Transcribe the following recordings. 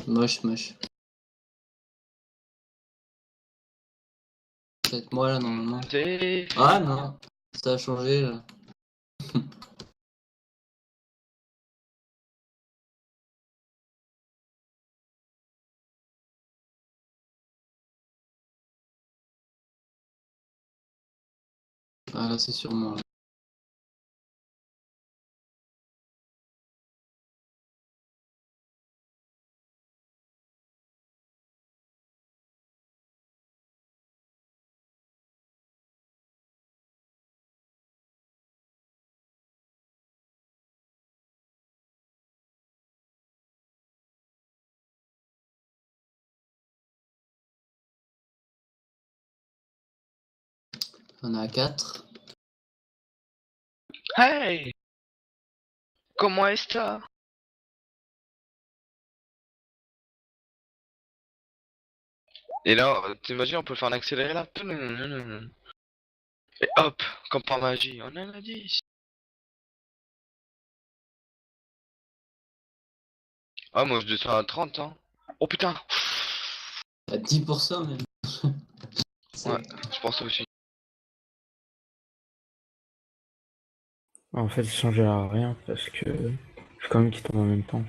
Moche, moche. C'est avec moi là normalement. C'est... Ah non, ça a changé là. Ah là c'est sûrement là. On a 4. Hey! Comment est-ce? Et là, t'imagines, on peut le faire en accéléré là. Et hop, comme par magie, on en a 10. Ah, moi je descends à 30, hein. Oh putain! À 10% même. Ouais, je pense aussi. En fait, ça changera rien parce que faut quand même qu'ils tombent en même temps.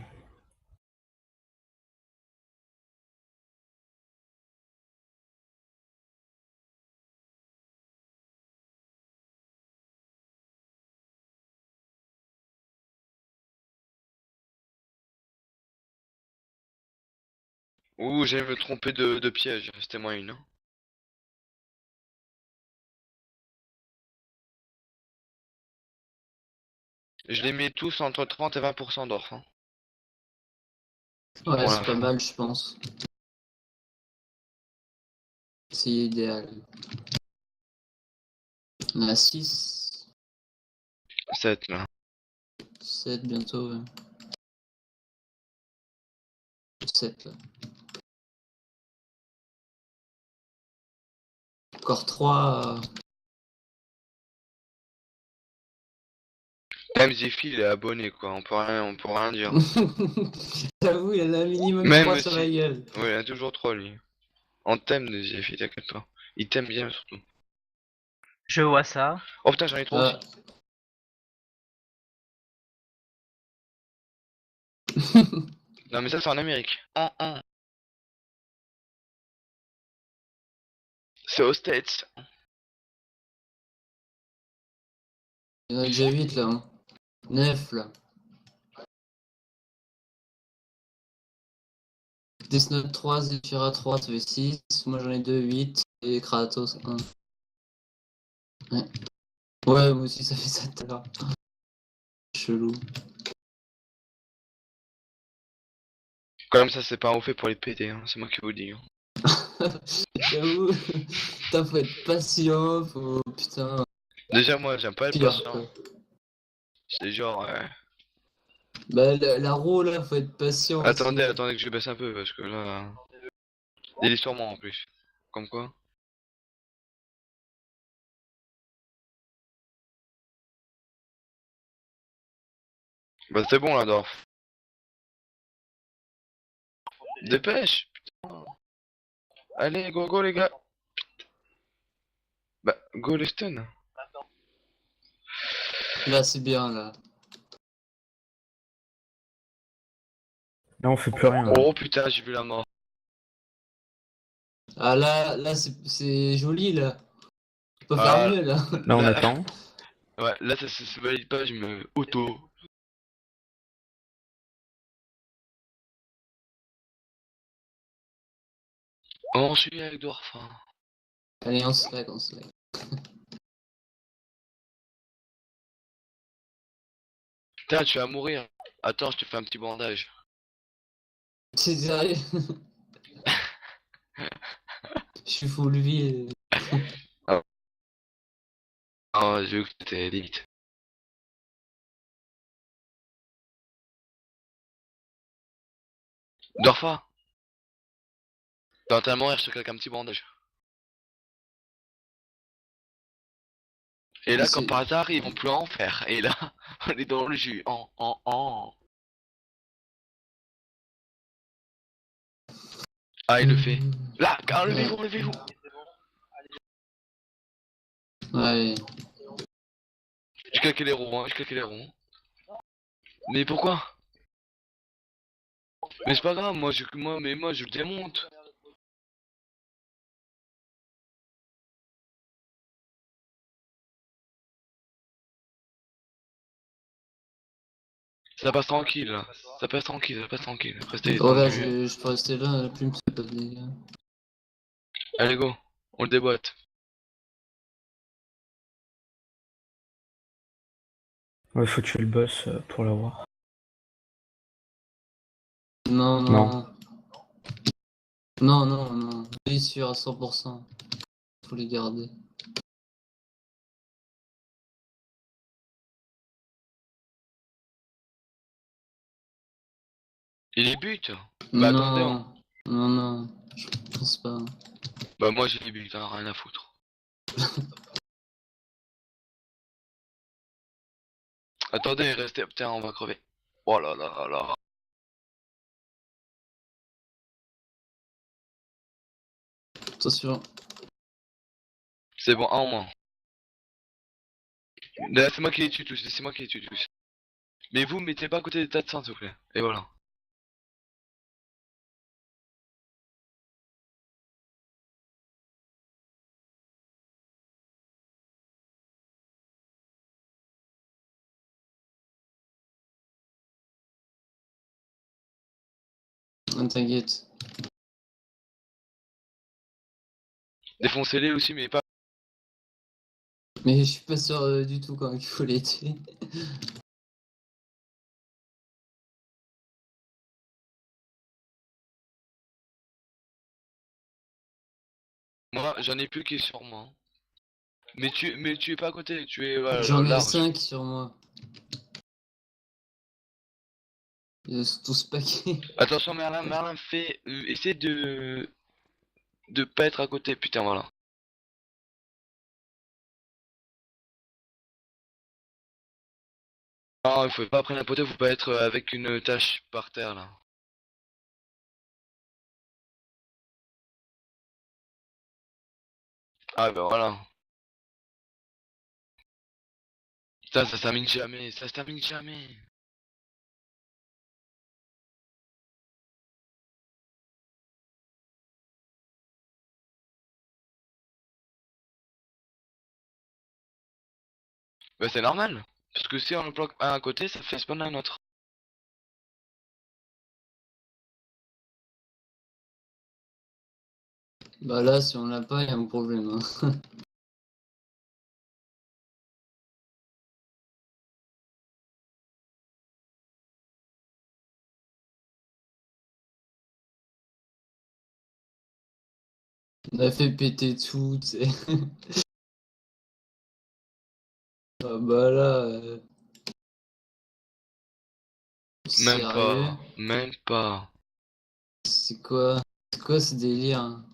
Ouh, j'allais me tromper de piège, c'était moins une. Hein. Je les mets tous entre 30 et 20% d'or. Hein. Ouais, Pour c'est pas l'info. mal je pense. C'est idéal. On a 6. 7 là. 7 bientôt. Ouais. 7 là. Encore 3. Même Zifi il est abonné quoi, on peut rien dire. J'avoue, il y en a un minimum Même 3 sur la aussi. gueule. Ouais, il a toujours 3 lui. En thème de Zifi, t'inquiète pas. Il t'aime bien surtout. Je vois ça. Oh putain, j'en ai 3 aussi. Ah. Non mais ça c'est en Amérique. C'est aux States. Il y en a déjà 8 là. Hein. 9 là. Death Note 3, Zephyra 3, ça fait 6. Moi j'en ai 2, 8. Et Kratos 1. Ouais. Ouais, moi aussi ça fait ça tout à l'heure. Chelou. Quand même ça c'est pas un fait pour les péter, hein. C'est moi qui vous le dis. Hein. J'avoue, putain, faut être patient, faut. Putain, Déjà moi j'aime pas être pire patient. quoi. C'est genre... Bah, la roue là, faut être patient aussi. Attendez que je baisse un peu parce que là... Il est sur moi en plus. Comme quoi. Bah c'est bon là Dorf. Dépêche. Allez go go les gars. Bah go les stun. Là, c'est bien là. Là, on fait plus rien. Là. Oh putain j'ai vu la mort. Ah là, c'est joli là. Faut pas Ah, faire mieux là. Là, on Là- attend. Ouais là ça se valide pas, je me auto. On suit avec Dorf. Hein. Allez, on se lag, on se lag. Putain tu vas mourir. Attends je te fais un petit bandage. C'est sérieux. Je suis full vie. Oh j'ai vu que t'étais limite. Dorfa. T'es en train de mourir, je te claque un petit bandage. Et là, comme C'est- par hasard, ils vont plus en faire. Et là, on est dans le jus. En. Ah, il le fait. Mmh. Là, enlevez-vous, enlevez-vous. Ouais. Je claquais les roues, hein, je claquais les roues. Mais pourquoi? Mais c'est pas grave, moi je le démonte. Ça passe tranquille, là. Ça passe tranquille, ça passe tranquille. Restez Regarde, détendu. je peux rester là, la plume, c'est pas de dégâts. Allez, go. On le déboîte. Ouais, faut tuer le boss pour l'avoir. Non, Non. non. Non, non, non. Lui, sûr à 100%. Faut les garder. Il les bute. Bah attendez, Non, non, non. Je pense pas. bah moi j'ai les buts, hein, rien à foutre. Attendez, restez, putain, on va crever. Oh là là là là. Attention. C'est bon, un en moins. Là, c'est moi qui les tue tous, c'est moi qui les tue tous. Mais vous, mettez pas à côté des tas de sang, s'il vous plaît. Et voilà. T'inquiète. Défoncez-les aussi, mais pas. Mais je suis pas sûr du tout quand il faut les tuer. Moi, j'en ai plus qui est sur moi, hein. Mais tu es pas à côté, tu es voilà, J'en ai large. 5 sur moi. Ils sont tous paquets. Attention, Merlin, essaie de pas être à côté, putain, voilà. Non, il faut pas prendre la poteau, faut pas être avec une tache par terre, là. Ah, bah voilà. Putain, ça se termine jamais, ça se termine jamais. Bah c'est normal. Parce que si on le bloque un à côté, ça fait spawn un autre. Bah là, si on l'a pas, il y a un problème. Hein. On a fait péter tout, tu sais. Ah bah là, Même sérieux? pas, même pas. C'est quoi? C'est quoi ce délire? Hein.